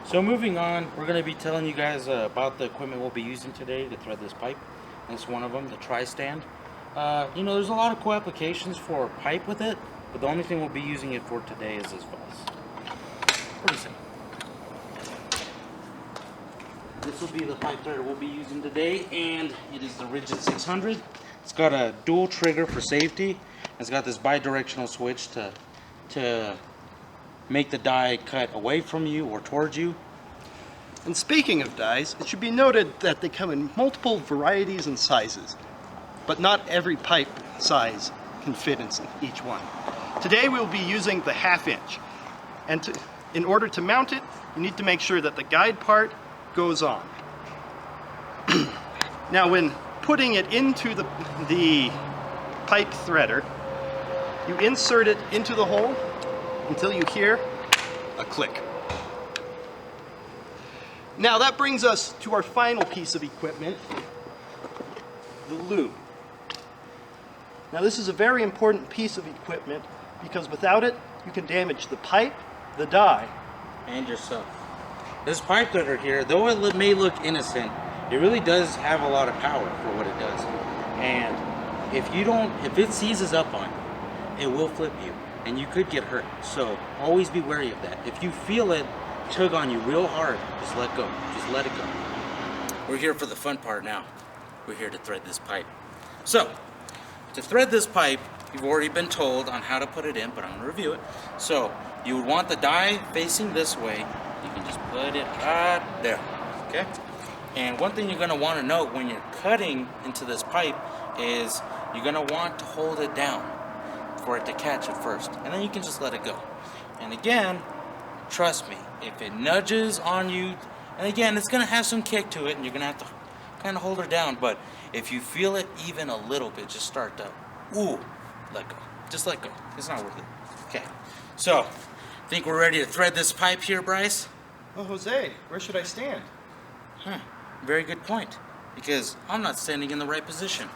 So moving on, we're going to be telling you guys about the equipment we'll be using today to thread this pipe. That's one of them, the tri-stand. You know, there's a lot of cool applications for pipe with it, but the only thing we'll be using it for today is this vise. Pretty simple. This will be the pipe threader we'll be using today, and it is the Rigid 600. It's got a dual trigger for safety. It's got this bi-directional switch to make the die cut away from you or towards you. And speaking of dies, it should be noted that they come in multiple varieties and sizes, but not every pipe size can fit in each one. Today we will be using the 1/2 inch, and in order to mount it, you need to make sure that the guide part goes on. Now when putting it into the pipe threader, you insert it into the hole until you hear a click. Now that brings us to our final piece of equipment, the lube. Now this is a very important piece of equipment because without it, you can damage the pipe, the die, and yourself. This pipe threader here, though it may look innocent, it really does have a lot of power for what it does. And if it seizes up on you, it will flip you, and you could get hurt. So always be wary of that. If you feel it tug on you real hard, just let go. Just let it go. We're here for the fun part now. We're here to thread this pipe. So, to thread this pipe, you've already been told on how to put it in, but I'm going to review it. So, you would want the die facing this way. You can just put it right there, okay? And one thing you're going to want to note when you're cutting into this pipe is you're going to want to hold it down for it to catch at first, and then you can just let it go. And again, trust me, if it nudges on you, and again, it's going to have some kick to it, and you're going to have to kind of hold her down, but if you feel it even a little bit, just start to, let go. Just let go. It's not worth it. Okay, so, think we're ready to thread this pipe here, Bryce? Oh, Jose, where should I stand? Very good point, because I'm not standing in the right position.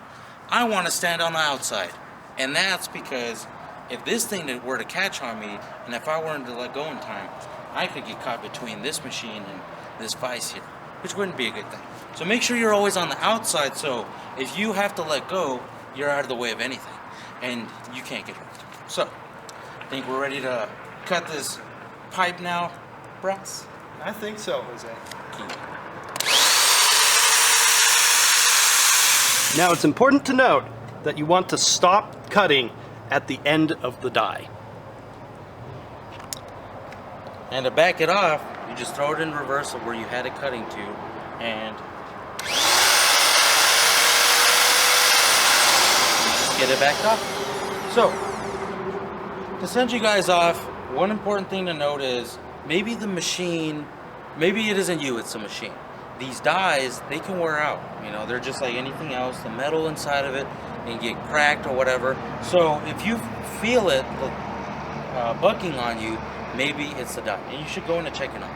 I want to stand on the outside, and that's because if this thing were to catch on me, and if I weren't to let go in time, I could get caught between this machine and this vise here, which wouldn't be a good thing. So make sure you're always on the outside, so if you have to let go, you're out of the way of anything, and you can't get hurt. So, I think we're ready to cut this pipe now, Bryce? I think so, Jose. Now it's important to note that you want to stop cutting at the end of the die. And to back it off, you just throw it in reverse of where you had it cutting to, and just get it backed off. So, to send you guys off, one important thing to note is maybe the machine, maybe it isn't you, it's the machine. These dies, they can wear out. You know, they're just like anything else. The metal inside of it can get cracked or whatever. So if you feel it bucking on you, maybe it's the die. And you should go in and check it out.